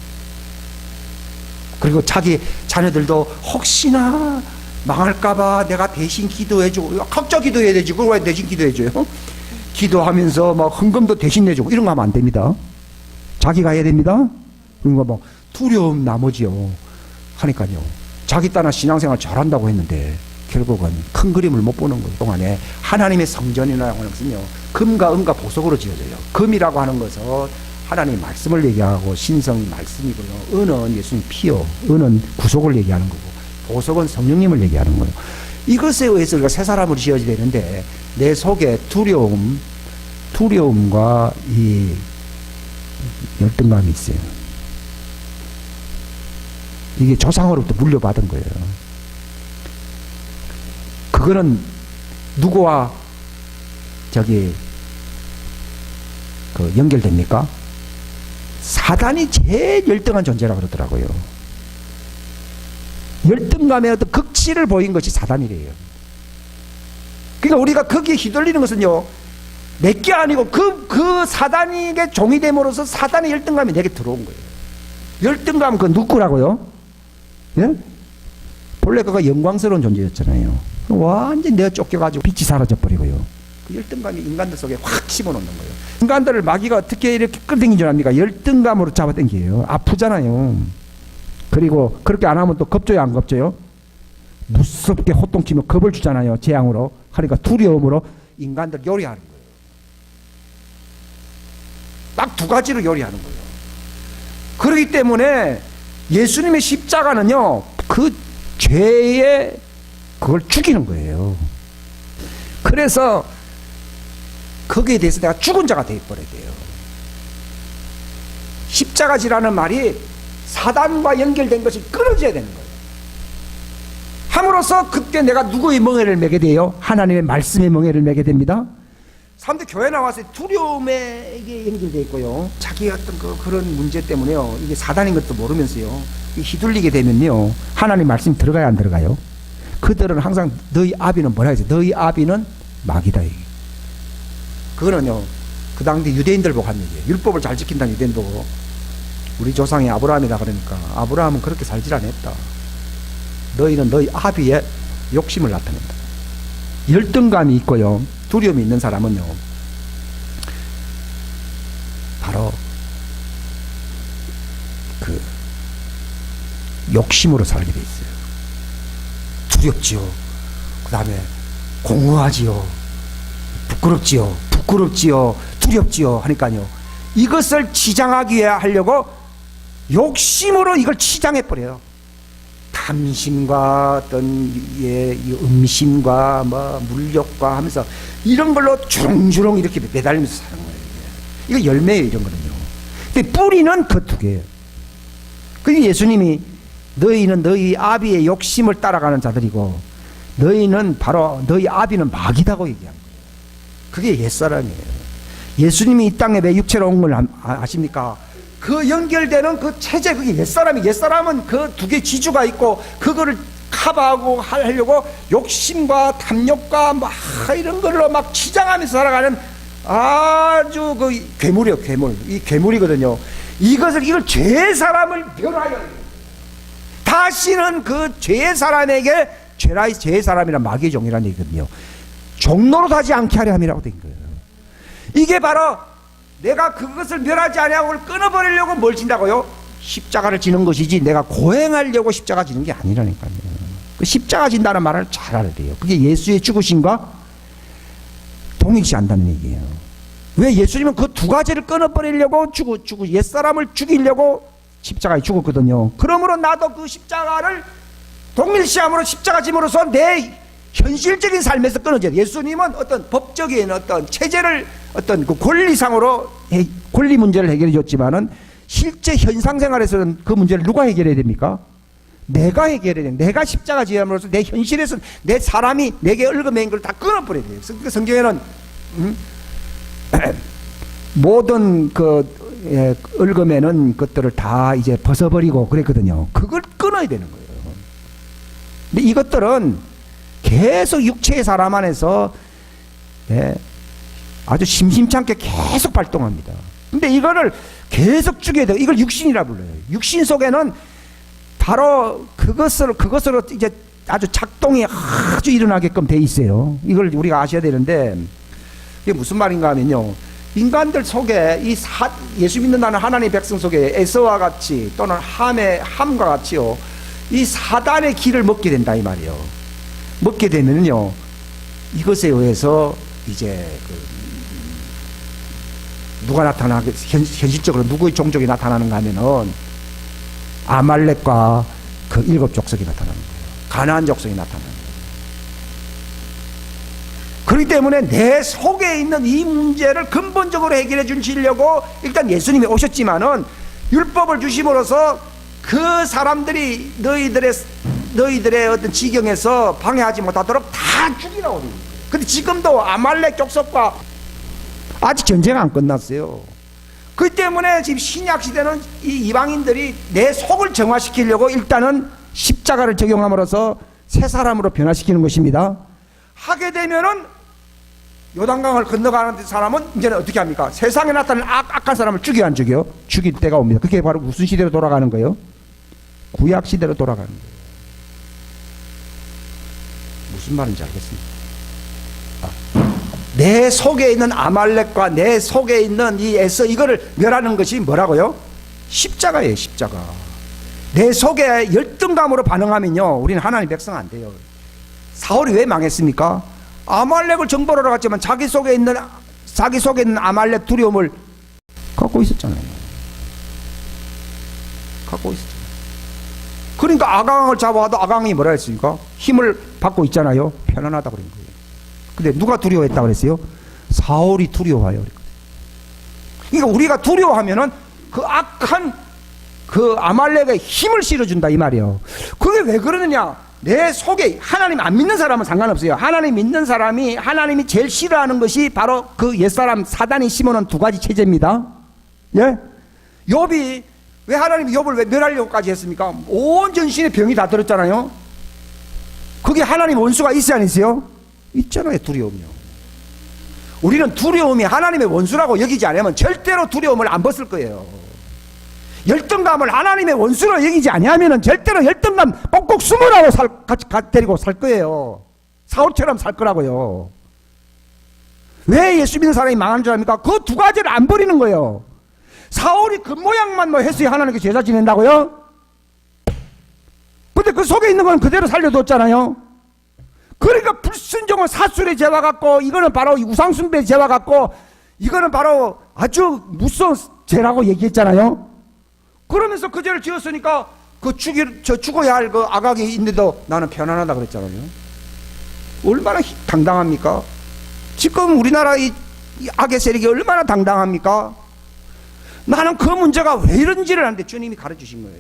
그리고 자기 자녀들도 혹시나 망할까봐 내가 대신 기도해주고, 각자 기도해야 되지. 그걸 왜 대신 기도해줘요? 기도하면서 막 헌금도 대신 내주고 이런 거 하면 안 됩니다. 자기가 해야 됩니다. 그러니까 두려움 나머지요 하니까요. 자기 따라 신앙생활 잘한다고 했는데 결국은 큰 그림을 못 보는 것 동안에 하나님의 성전이라고 하는 것은요, 금과 은과 보석으로 지어져요. 금이라고 하는 것은 하나님의 말씀을 얘기하고 신성이 말씀이고요. 은은 예수님 피요. 은은 구속을 얘기하는 거고, 보석은 성령님을 얘기하는 거예요. 이것에 의해서 우리가 새 사람으로 지어져야 되는데 내 속에 두려움과 이 열등감이 있어요. 이게 조상으로부터 물려받은 거예요. 그거는 누구와 연결됩니까? 사단이 제일 열등한 존재라고 그러더라고요. 열등감의 어떤 극치를 보인 것이 사단이래요. 그러니까 우리가 거기에 휘둘리는 것은요, 내게 아니고 그 사단에게 종이 됨으로써 사단의 열등감이 내게 들어온 거예요. 열등감은 그 누구라고요? 예? 본래 그가 영광스러운 존재였잖아요. 완전히 내가 쫓겨가지고 빛이 사라져버리고요. 그 열등감이 인간들 속에 확 심어놓는 거예요. 인간들을 마귀가 어떻게 이렇게 끌어당긴 줄 압니까? 열등감으로 잡아당겨요. 아프잖아요. 그리고 그렇게 안 하면 또 겁줘요, 안 겁줘요? 무섭게 호통치면 겁을 주잖아요. 재앙으로. 그러니까 두려움으로 인간들 요리하는 거예요. 딱 두 가지로 요리하는 거예요. 그렇기 때문에 예수님의 십자가는요, 그 죄의 그걸 죽이는 거예요. 그래서 거기에 대해서 내가 죽은 자가 되어버려야 돼요. 십자가지라는 말이 사단과 연결된 것이 끊어져야 되는 거예요. 함으로써 그때 내가 누구의 멍에를 매게 돼요? 하나님의 말씀의 멍에를 매게 됩니다. 사람들 교회 나와서 두려움에 이게 연결되어 있고요. 자기 어떤 그런 문제 때문에요. 이게 사단인 것도 모르면서요. 휘둘리게 되면요. 하나님 말씀이 들어가야 안 들어가요? 그들은 항상 너희 아비는 뭐라 하지? 너희 아비는 마귀다. 그거는요, 그 당시 유대인들 보고 한 얘기예요. 율법을 잘 지킨다는 유대인 보고, 우리 조상이 아브라함이다 그러니까 아브라함은 그렇게 살질 않았다. 너희는 너희 아비의 욕심을 나타낸다. 열등감이 있고요, 두려움이 있는 사람은요, 바로 그 욕심으로 살게 돼 있어요. 두렵지요. 그 다음에 공허하지요. 부끄럽지요. 두렵지요. 하니까요, 이것을 치장하기 위해 하려고 욕심으로 이걸 치장해버려요. 탐심과 어떤 음심과 물욕과 하면서 이런 걸로 주렁주렁 이렇게 매달리면서 사는 거예요. 이거 열매예요, 이런 거는요. 근데 뿌리는 그 두 개예요. 그게 예수님이 너희는 너희 아비의 욕심을 따라가는 자들이고 너희는 바로 너희 아비는 마귀다고 얘기한 거예요. 그게 옛사람이에요. 예수님이 이 땅에 왜 육체로 온 걸 아십니까? 그 연결되는 그 체제, 그게 옛사람은 그 두 개 지주가 있고 그거를 커버하고 하려고 욕심과 탐욕과 막 이런 걸로 막 치장하면서 살아가는 아주 그 괴물이에요, 괴물. 이 괴물이거든요. 이걸 죄의 사람을 멸하여 다시는 그 죄의 사람에게 죄의 사람이란 마귀의 종이라는 얘기거든요. 종로로 하지 않게 하려 함이라고 된 거예요. 이게 바로 내가 그것을 멸하지 아니하고 끊어버리려고 뭘 진다고요? 십자가를 지는 것이지 내가 고행하려고 십자가 지는 게 아니라니까요. 그 십자가 진다는 말을 잘 알아야 돼요. 그게 예수의 죽으심과 동일시한다는 얘기예요. 왜 예수님은 그 두 가지를 끊어버리려고 옛사람을 죽이려고 십자가에 죽었거든요. 그러므로 나도 그 십자가를 동일시함으로 십자가 짐으로써 내 현실적인 삶에서 끊어져요. 예수님은 어떤 법적인 어떤 체제를 어떤 그 권리상으로 권리 문제를 해결해 줬지만은 실제 현상 생활에서는 그 문제를 누가 해결해야 됩니까? 내가 해결해야 돼요. 내가 십자가 지음으로써 내 현실에서 내 사람이 내게 얽어맨 걸 다 끊어버려야 돼요. 성경에는 모든 얽어매는 것들을 다 이제 벗어버리고 그랬거든요. 그걸 끊어야 되는 거예요. 근데 이것들은 계속 육체의 사람 안에서 아주 심심찮게 계속 발동합니다. 근데 이거를 계속 죽여야 돼요. 이걸 육신이라 불러요. 육신 속에는 바로 그것으로 이제 아주 작동이 아주 일어나게끔 돼 있어요. 이걸 우리가 아셔야 되는데, 이게 무슨 말인가 하면요, 인간들 속에 예수 믿는다는 하나님의 백성 속에 에서와 같이 또는 함과 같이요, 이 사단의 길을 먹게 된다 이 말이에요. 먹게 되면요, 이것에 의해서 이제 누가 나타나게, 현실적으로 누구의 종족이 나타나는가 하면은 아말렉과 그 7 족속이 나타나는 거예요. 가나안 족속이 나타나는 거예요. 그렇기 때문에 내 속에 있는 이 문제를 근본적으로 해결해 주시려고 일단 예수님이 오셨지만은 율법을 주심으로써 그 사람들이 너희들의 어떤 지경에서 방해하지 못하도록 다 죽이라고 그래요. 근데 지금도 아말렉 족속과 아직 전쟁 안 끝났어요. 그렇기 때문에 지금 신약 시대는 이 이방인들이 내 속을 정화시키려고 일단은 십자가를 적용함으로써 새 사람으로 변화시키는 것입니다. 하게 되면은 요단강을 건너가는 사람은 이제는 어떻게 합니까? 세상에 나타나는 악한 사람을 죽여 안 죽여? 죽일 때가 옵니다. 그게 바로 무슨 시대로 돌아가는 거예요? 구약 시대로 돌아가는 거예요. 무슨 말인지 알겠습니까? 내 속에 있는 아말렉과 내 속에 있는 이 에서 이거를 멸하는 것이 뭐라고요? 십자가예요. 십자가. 내 속에 열등감으로 반응하면요 우리는 하나님 백성 안 돼요. 사울이 왜 망했습니까? 아말렉을 정벌하러 갔지만 자기 속에 있는 아말렉 두려움을 갖고 있었잖아요. 갖고 있었잖아요. 그러니까 아강을 잡아와도 아강이 뭐라 했습니까? 힘을 받고 있잖아요. 편안하다 그런 거예요. 근데 누가 두려워했다 그랬어요? 사울이 두려워해요. 그러니까 우리가 두려워하면은 그 악한 그 아말렉에 힘을 실어준다 이 말이에요. 그게 왜 그러느냐? 내 속에 하나님 안 믿는 사람은 상관없어요. 하나님 믿는 사람이 하나님이 제일 싫어하는 것이 바로 그 옛사람 사단이 심어놓은 두 가지 체제입니다. 예? 욥이 왜 하나님이 욥을 왜 멸하려고까지 했습니까? 온 전신에 병이 다 들었잖아요. 그게 하나님 원수가 있어요 안 있어요? 있잖아요. 두려움이요. 우리는 두려움이 하나님의 원수라고 여기지 않으면 절대로 두려움을 안 벗을 거예요. 열등감을 하나님의 원수로 여기지 아니하면 절대로 열등감 꼭꼭 숨으라고 같이 데리고 살 거예요. 사울처럼 살 거라고요. 왜 예수 믿는 사람이 망하는 줄 압니까? 그 두 가지를 안 버리는 거예요. 사울이 겉모양만 뭐 했어요. 하나님께 제사 지낸다고요? 근데 그 속에 있는 건 그대로 살려뒀잖아요. 그러니까 불순종은 사술의 죄와 같고 이거는 바로 우상숭배의 죄와 같고 이거는 바로 아주 무서운 죄라고 얘기했잖아요. 그러면서 그 죄를 지었으니까 죽어야 할 그 아각이 있는데도 나는 편안하다 그랬잖아요. 얼마나 당당합니까? 지금 우리나라 이 악의 세력이 얼마나 당당합니까? 나는 그 문제가 왜 이런지를 아는데 주님이 가르치신 거예요.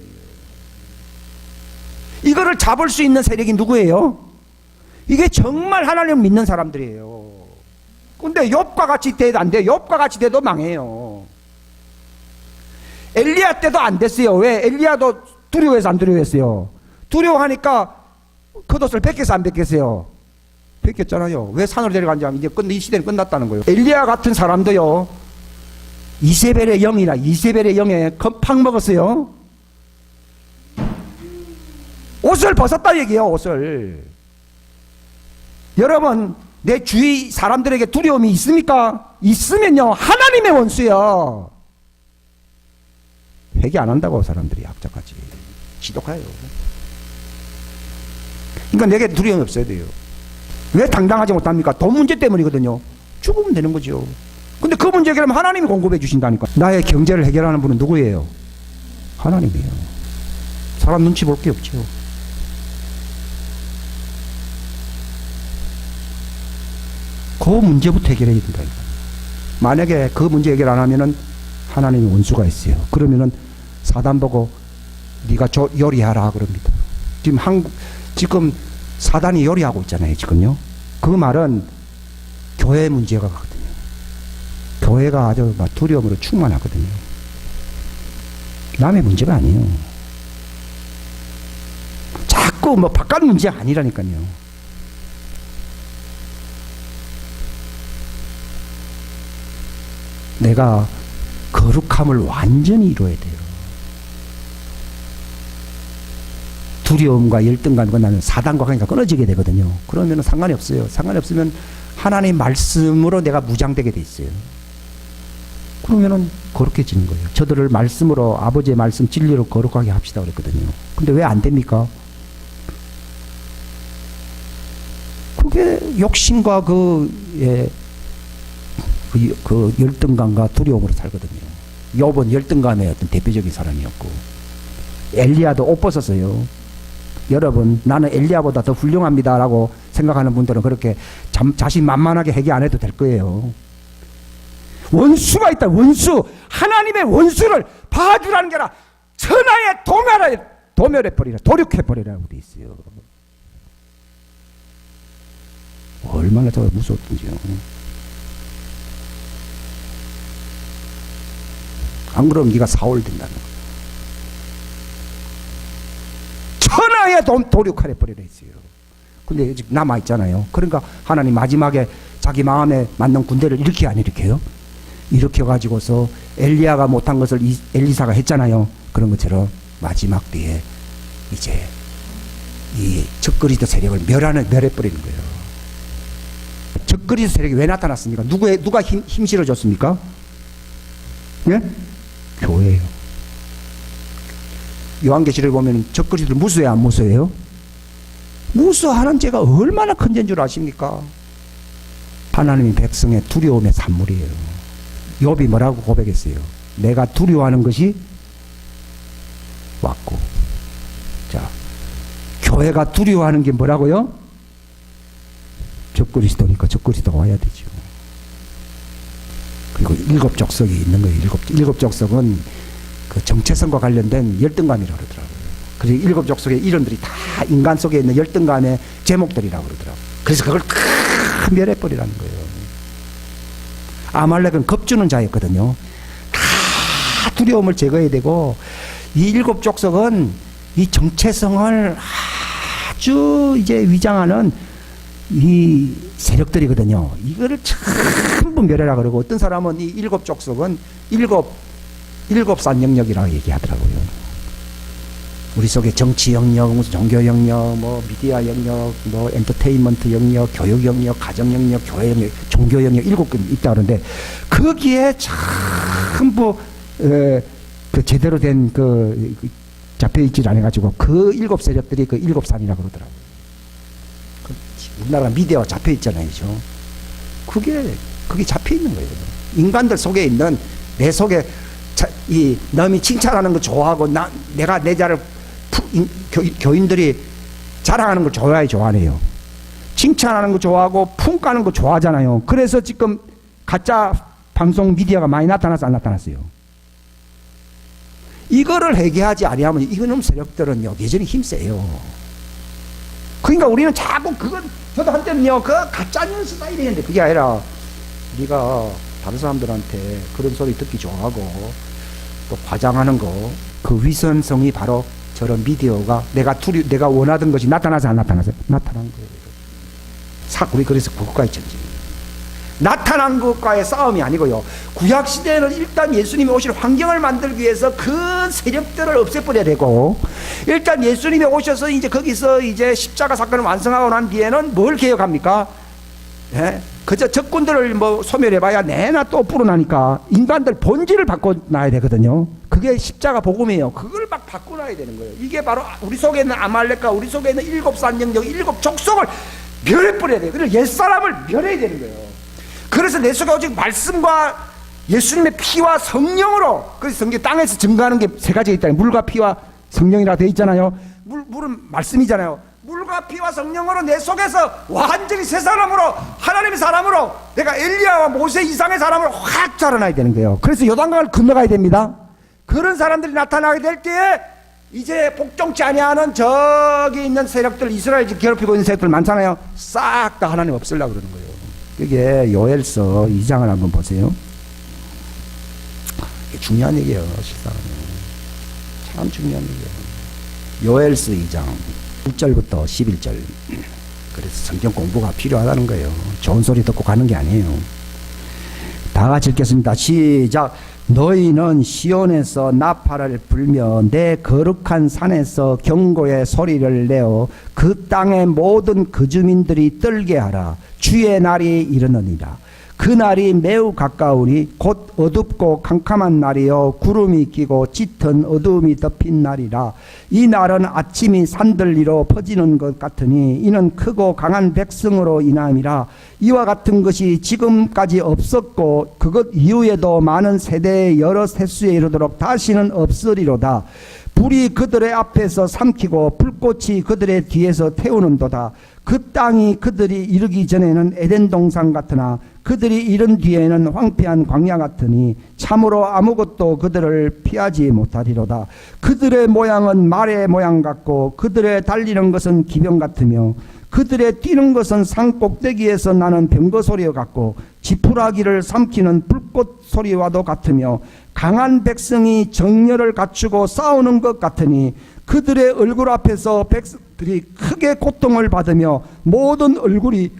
이거를 잡을 수 있는 세력이 누구예요? 이게 정말 하나님을 믿는 사람들이에요. 근데 욥과 같이 돼도 안 돼요. 욥과 같이 돼도 망해요. 엘리야 때도 안 됐어요. 왜? 엘리야도 두려워해서 안 두려워했어요. 두려워하니까 겉옷을 벗겼어 안 벗겼어요? 벗겼잖아요. 왜 산으로 데려간지 하면 이제 이 시대는 끝났다는 거예요. 엘리야 같은 사람도요 이세벨의 영에 팍 먹었어요. 옷을 벗었다 얘기해요. 옷을. 여러분 내 주위 사람들에게 두려움이 있습니까? 있으면요 하나님의 원수요. 회개 안 한다고 사람들이 학자까지 지독해요. 그러니까 내게 두려움이 없어야 돼요. 왜 당당하지 못합니까? 돈 문제 때문이거든요. 죽으면 되는 거죠. 근데 그 문제 해결하면 하나님이 공급해 주신다니까. 나의 경제를 해결하는 분은 누구예요? 하나님이에요. 사람 눈치 볼 게 없죠. 그 문제부터 해결해야 된다. 만약에 그 문제 해결 안 하면은 하나님의 원수가 있어요. 그러면은 사단 보고 네가 요리하라 그럽니다. 지금 사단이 요리하고 있잖아요. 지금요. 그 말은 교회 문제가 같거든요. 교회가 아주 막 두려움으로 충만하거든요. 남의 문제가 아니에요. 자꾸 뭐 바깥 문제 아니라니까요. 내가 거룩함을 완전히 이루어야 돼요. 두려움과 열등감이 끝나면 사단과 관계가 끊어지게 되거든요. 그러면 상관이 없어요. 상관이 없으면 하나님의 말씀으로 내가 무장되게 돼 있어요. 그러면은 거룩해지는 거예요. 저들을 말씀으로 아버지의 말씀 진리로 거룩하게 합시다 그랬거든요. 근데 왜 안 됩니까? 그게 욕심과 그 열등감과 두려움으로 살거든요. 욥은 열등감의 어떤 대표적인 사람이었고 엘리야도 옷 벗었어요. 여러분 나는 엘리야보다 더 훌륭합니다라고 생각하는 분들은 그렇게 자신만만하게 회개 안 해도 될 거예요. 원수가 있다. 원수. 하나님의 원수를 봐주라는 게 아니라 천하에 도멸해버리라. 도륙해버리라고 돼 있어요. 얼마나 저 무서웠던지요. 안 그러면 네가 사울 된다는 거예요. 천하에 도륙하래 버리라 했어요. 근데 아직 남아있잖아요. 그러니까 하나님 마지막에 자기 마음에 맞는 군대를 일으켜 안 일으켜요? 일으켜가지고서 엘리야가 못한 것을 엘리사가 했잖아요. 그런 것처럼 마지막 때에 이제 이 적그리스 세력을 멸해버리는 거예요. 적그리스 세력이 왜 나타났습니까? 누가 힘 실어줬습니까? 예? 교회예요. 요한계시를 보면 적그리스도를 무수해요, 안 무수해요? 무수하는 죄가 얼마나 큰 죄인 줄 아십니까? 하나님의 백성의 두려움의 산물이에요. 욥이 뭐라고 고백했어요? 내가 두려워하는 것이 왔고. 자, 교회가 두려워하는 게 뭐라고요? 적그리스도니까 적그리스도가 와야 되죠. 그리고 일곱 족속이 있는 거예요. 일곱 족속은 그 정체성과 관련된 열등감이라고 그러더라고요. 그래서 일곱 족속의 이름들이 다 인간 속에 있는 열등감의 제목들이라고 그러더라고요. 그래서 그걸 다 멸해버리라는 거예요. 아말렉은 겁주는 자였거든요. 다 두려움을 제거해야 되고, 이 일곱 족속은 이 정체성을 아주 이제 위장하는 이 세력들이거든요. 이거를 전부 멸해라 그러고, 어떤 사람은 이 일곱 족속은 일곱 산 영역이라고 얘기하더라고요. 우리 속에 정치 영역, 무슨 종교 영역, 뭐 미디어 영역, 뭐 엔터테인먼트 영역, 교육 영역, 가정 영역, 교회 영역, 종교 영역 일곱 개 있다 그러는데, 거기에 전부 그 제대로 된 잡혀 있질 않아가지고 그 일곱 세력들이 그 일곱 산이라고 그러더라고요. 우리나라 미디어가 잡혀 있잖아요, 그죠? 그게 잡혀 있는 거예요. 인간들 속에 있는 내 속에 남이 칭찬하는 거 좋아하고 내가 내 자를 교인들이 자랑하는 걸 좋아해요. 칭찬하는 거 좋아하고 풍가는 거 좋아하잖아요. 그래서 지금 가짜 방송 미디어가 많이 나타나서 안 나타났어요. 이거를 회개하지 아니하면 이놈 세력들은요 여전히 힘세요. 그러니까 우리는 자꾸 저도 한때는요 그 가짜 뉴스다 이랬는데, 그게 아니라 네가 다른 사람들한테 그런 소리 듣기 좋아하고 또 과장하는 거, 그 위선성이 바로 저런 미디어가 내가 원하던 것이 나타나서 안 나타나서 나타난 거예요. 우리 그래서 국가의 전쟁. 나타난 것과의 싸움이 아니고요. 구약 시대에는 일단 예수님이 오실 환경을 만들기 위해서 그 세력들을 없애버려야 되고, 일단 예수님이 오셔서 이제 거기서 이제 십자가 사건을 완성하고 난 뒤에는 뭘 개혁합니까? 예? 그저 적군들을 뭐 소멸해봐야 내나 또 불어나니까 인간들 본질을 바꿔놔야 되거든요. 그게 십자가 복음이에요. 그걸 막 바꿔놔야 되는 거예요. 이게 바로 우리 속에 있는 아말렉과 우리 속에 있는 일곱 산 영역, 일곱 족속을 멸해버려야 돼요. 그래서 옛사람을 멸해야 되는 거예요. 그래서 내 속에 오직 말씀과 예수님의 피와 성령으로, 그래서 성경 땅에서 증거하는 게 세 가지가 있다. 물과 피와 성령이라 되어 있잖아요. 물은 말씀이잖아요. 물과 피와 성령으로 내 속에서 완전히 새 사람으로, 하나님의 사람으로, 내가 엘리야와 모세 이상의 사람으로 확 자라나야 되는 거예요. 그래서 요단강을 건너가야 됩니다. 그런 사람들이 나타나게 될 때에 이제 복종치 아니하는 저기 있는 세력들, 이스라엘 괴롭히고 있는 세력들 많잖아요. 싹 다 하나님 없애려고 그러는 거예요. 이게 요엘서 2장을 한번 보세요. 이게 중요한 얘기예요. 실상은 참 중요한 얘기예요. 요엘서 2장 1절부터 11절. 그래서 성경 공부가 필요하다는 거예요. 좋은 소리 듣고 가는 게 아니에요. 다 같이 읽겠습니다. 시작. 너희는 시온에서 나팔을 불며 내 거룩한 산에서 경고의 소리를 내어 그 땅의 모든 그 주민들이 떨게 하라. 주의 날이 이르느니라. 그 날이 매우 가까우니 곧 어둡고 캄캄한 날이요 구름이 끼고 짙은 어두움이 덮인 날이라. 이 날은 아침이 산들 위로 퍼지는 것 같으니 이는 크고 강한 백성으로 인함이라. 이와 같은 것이 지금까지 없었고 그것 이후에도 많은 세대의 여러 세수에 이르도록 다시는 없으리로다. 불이 그들의 앞에서 삼키고 불꽃이 그들의 뒤에서 태우는도다. 그 땅이 그들이 이르기 전에는 에덴 동산 같으나 그들이 이른 뒤에는 황폐한 광야 같으니 참으로 아무것도 그들을 피하지 못하리로다. 그들의 모양은 말의 모양 같고 그들의 달리는 것은 기병 같으며 그들의 뛰는 것은 산 꼭대기에서 나는 병거 소리와 같고 지푸라기를 삼키는 불꽃 소리와도 같으며 강한 백성이 정렬을 갖추고 싸우는 것 같으니 그들의 얼굴 앞에서 백성들이 크게 고통을 받으며 모든 얼굴이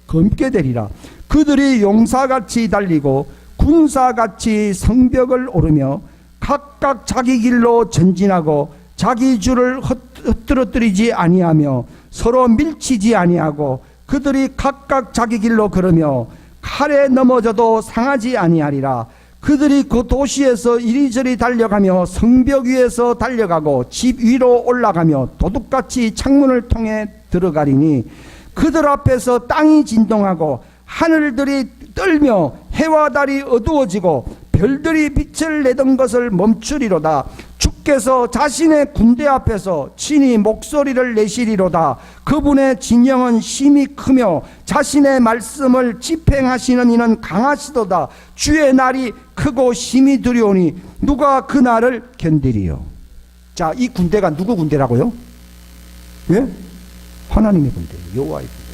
검게 되리라. 그들이 용사같이 달리고 군사같이 성벽을 오르며 각각 자기 길로 전진하고 자기 줄을 흩뜨러뜨리지 아니하며 서로 밀치지 아니하고 그들이 각각 자기 길로 걸으며 칼에 넘어져도 상하지 아니하리라. 그들이 그 도시에서 이리저리 달려가며 성벽 위에서 달려가고 집 위로 올라가며 도둑같이 창문을 통해 들어가리니 그들 앞에서 땅이 진동하고 하늘들이 떨며 해와 달이 어두워지고 별들이 빛을 내던 것을 멈추리로다. 주께서 자신의 군대 앞에서 친히 목소리를 내시리로다. 그분의 진영은 심히 크며 자신의 말씀을 집행하시는 이는 강하시도다. 주의 날이 크고 심히 두려우니 누가 그 날을 견디리요. 자, 이 군대가 누구 군대라고요? 예? 하나님의 군대, 여호와의 군대.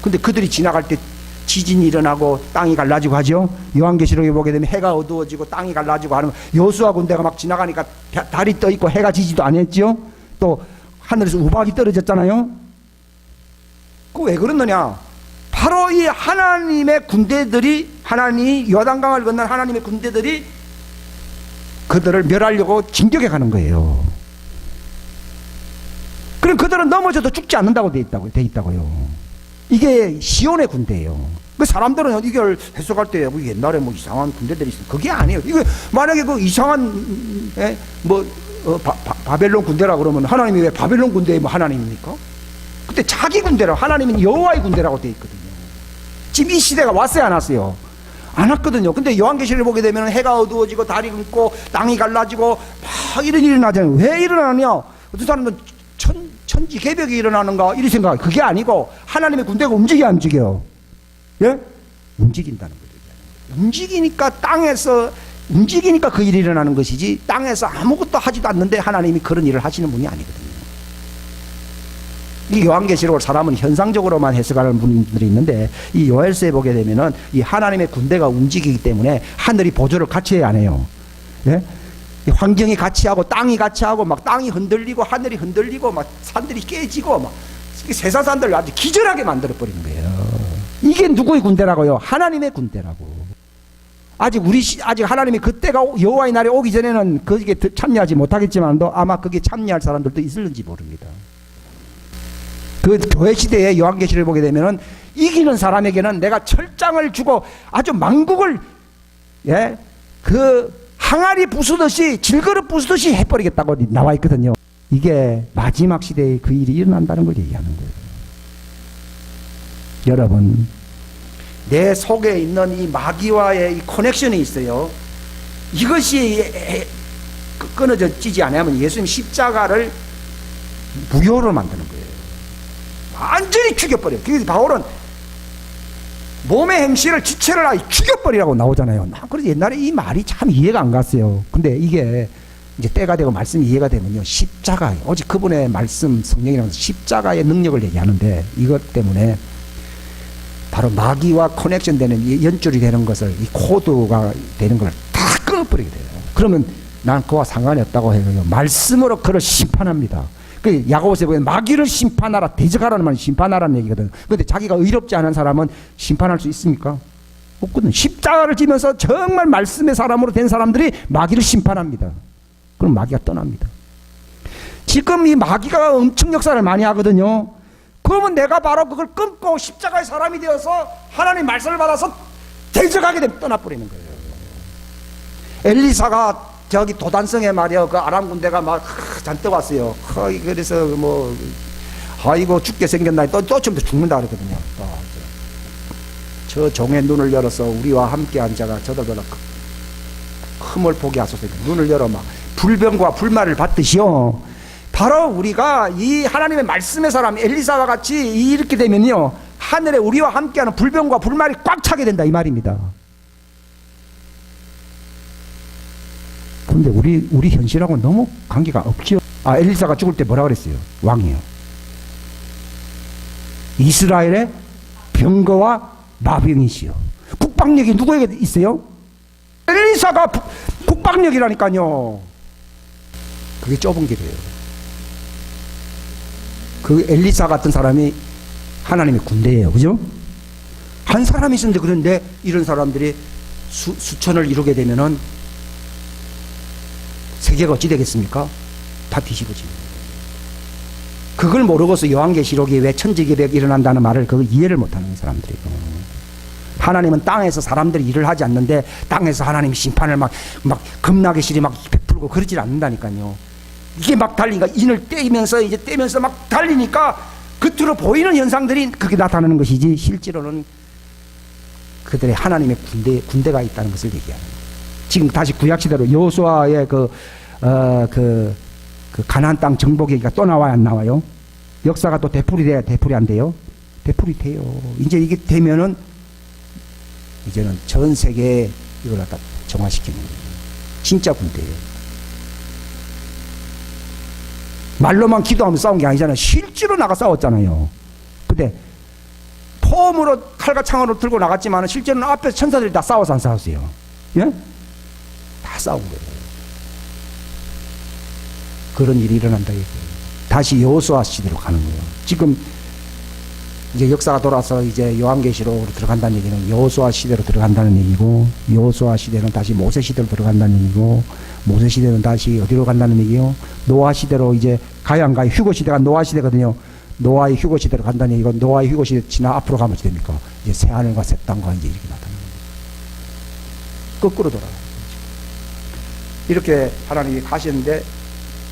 근데 그들이 지나갈 때 지진이 일어나고 땅이 갈라지고 하죠. 요한계시록에 보게 되면 해가 어두워지고 땅이 갈라지고 하는, 여호수아 군대가 막 지나가니까 달이 떠 있고 해가 지지도 안 했죠. 또 하늘에서 우박이 떨어졌잖아요. 그 왜 그러느냐? 바로 이 하나님의 군대들이, 하나님이 요단강을 건넌 하나님의 군대들이 그들을 멸하려고 진격해 가는 거예요. 그럼 그들은 넘어져도 죽지 않는다고 돼 있다고요. 이게 시온의 군대예요. 그 사람들은 이걸 해석할 때 뭐 옛날에 뭐 이상한 군대들이 있어. 그게 아니에요. 이거 만약에 그 이상한 바벨론 군대라 그러면 하나님이 왜 바벨론 군대의 뭐 하나님입니까? 그때 자기 군대라, 하나님은 여호와의 군대라고 돼 있거든요. 지금 이 시대가 왔어요, 안 왔어요? 안 왔거든요. 근데 요한계시록을 보게 되면 해가 어두워지고 달이 검고 땅이 갈라지고 막 이런 일이 일어나잖아요. 왜 일어나느냐? 어떤 사람은 천지 개벽이 일어나는가 이리 생각해요. 그게 아니고 하나님의 군대가 움직여 안 움직여요? 예? 움직인다는 거죠. 움직이니까 땅에서 움직이니까 그 일이 일어나는 것이지 땅에서 아무것도 하지도 않는데 하나님이 그런 일을 하시는 분이 아니거든요. 이 요한계시록을 사람은 현상적으로만 해석하는 분들이 있는데 이 요엘서에 보게 되면은 이 하나님의 군대가 움직이기 때문에 하늘이 보조를 같이 해야 안 해요. 예? 환경이 같이 하고 땅이 같이 하고 막 땅이 흔들리고 하늘이 흔들리고 막 산들이 깨지고 막 세상 사람들 아주 기절하게 만들어 버리는 거예요. 이게 누구의 군대라고요? 하나님의 군대라고. 아직 하나님이 그때가 여호와의 날이 오기 전에는 거기에 참여하지 못하겠지만도 아마 거기에 참여할 사람들도 있을는지 모릅니다. 그 교회 시대에 요한계시를 보게 되면은 이기는 사람에게는 내가 철장을 주고 아주 만국을 항아리 부수듯이 질그릇 부수듯이 해버리겠다고 나와 있거든요. 이게 마지막 시대에 그 일이 일어난다는 걸 얘기하는 거예요. 여러분, 내 속에 있는 이 마귀와의 이 커넥션이 있어요. 이것이 끊어지지 않으면 예수님 십자가를 무효로 만드는 거예요. 완전히 죽여버려요. 그래서 바울은 몸의 행실을 지체를 아예 죽여버리라고 나오잖아요. 그래서 옛날에 이 말이 참 이해가 안 갔어요. 근데 이게 이제 때가 되고 말씀이 이해가 되면요. 십자가, 오직 그분의 말씀, 성령이라면서 십자가의 능력을 얘기하는데 이것 때문에 바로 마귀와 커넥션 되는 연줄이 되는 것을, 이 코드가 되는 걸 다 끊어버리게 돼요. 그러면 난 그와 상관이 없다고 해요. 말씀으로 그를 심판합니다. 그 야고보서에 보면 마귀를 심판하라, 대적하라는 말은 심판하라는 얘기거든. 그런데 자기가 의롭지 않은 사람은 심판할 수 있습니까? 없거든. 십자가를 지면서 정말 말씀의 사람으로 된 사람들이 마귀를 심판합니다. 그럼 마귀가 떠납니다. 지금 이 마귀가 엄청 역사를 많이 하거든요. 그러면 내가 바로 그걸 끊고 십자가의 사람이 되어서 하나님 말씀을 받아서 대적하게 되면 떠나버리는 거예요. 엘리사가 저기 도단성에 말이야, 그 아람 군대가 막 잔뜩 왔어요. 그래서 뭐 아이고 죽게 생겼나, 또 좀 더 죽는다 그러거든요. 저 종의 눈을 열어서 우리와 함께 한 자가 저들보다 흠을 보게 하소서. 눈을 열어 막 불병과 불말을 받듯이요. 바로 우리가 이 하나님의 말씀의 사람 엘리사와 같이 이렇게 되면요, 하늘에 우리와 함께하는 불병과 불말이 꽉 차게 된다 이 말입니다. 근데 우리 현실하고 너무 관계가 없죠. 엘리사가 죽을 때 뭐라 그랬어요? 왕이요. 이스라엘의 병거와 마병이시요. 국방력이 누구에게 있어요? 엘리사가 국방력이라니까요. 그게 좁은 길이에요. 그 엘리사 같은 사람이 하나님의 군대예요. 그죠? 한 사람이 있었는데, 그런데 이런 사람들이 수천을 이루게 되면은 세계가 어찌 되겠습니까? 다 뒤집어집니다. 그걸 모르고서 요한계시록이 왜 천지개벽이 일어난다는 말을 그걸 이해를 못하는 사람들이고, 하나님은 땅에서 사람들이 일을 하지 않는데 땅에서 하나님이 심판을 막 겁나게 실이 막 베풀고 그러질 않는다니까요. 이게 막 달리니까 인을 떼면서 막 달리니까 겉으로 보이는 현상들이 그게 나타나는 것이지, 실제로는 그들의 하나님의 군대가 있다는 것을 얘기하는 거예요. 지금 다시 구약시대로 여호수아의 그 가나안 땅 정복 얘기가 또 나와야 안 나와요? 역사가 또 되풀이 돼야 되풀이 안 돼요? 되풀이 돼요. 이제 이게 되면은 이제는 전 세계에 이걸 갖다 정화시키는 거예요. 진짜 군대예요. 말로만 기도하면 싸운 게 아니잖아요. 실제로 나가 싸웠잖아요. 근데 폼으로 칼과 창으로 들고 나갔지만 실제로는 앞에서 천사들이 다 싸워서 안 싸웠어요. 예? 다 싸운 거예요. 그런 일이 일어난다 이거예요. 다시 여호수아 시대로 가는 거예요. 지금 이제 역사가 돌아서 이제 요한계시록으로 들어간다는 얘기는 여호수아 시대로 들어간다는 얘기고, 여호수아 시대는 다시 모세 시대로 들어간다는 얘기고, 모세 시대는 다시 어디로 간다는 얘기요? 노아 시대로 이제 가야 안 가요? 휴거 시대가 노아 시대거든요. 노아의 휴거 시대로 간다는 얘기고, 노아의 휴거 시대 지나 앞으로 가면 어떻게 됩니까? 이제 새 하늘과 새 땅과 이제 이렇게 나타나는 거예요. 거꾸로 돌아가요. 이렇게 하나님이 가시는데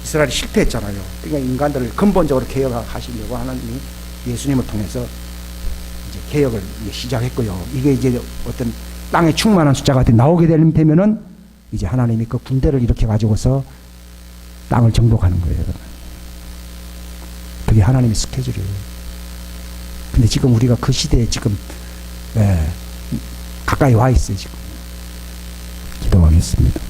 이스라엘이 실패했잖아요. 그러니까 인간들을 근본적으로 개혁하시려고 하나님이 예수님을 통해서 이제 개혁을 시작했고요. 이게 이제 어떤 땅에 충만한 숫자가 나오게 되면은 이제 하나님이 그 군대를 일으켜 가지고서 땅을 정복하는 거예요. 그게 하나님의 스케줄이에요. 근데 지금 우리가 그 시대에 지금 가까이 와 있어요. 지금 기도하겠습니다.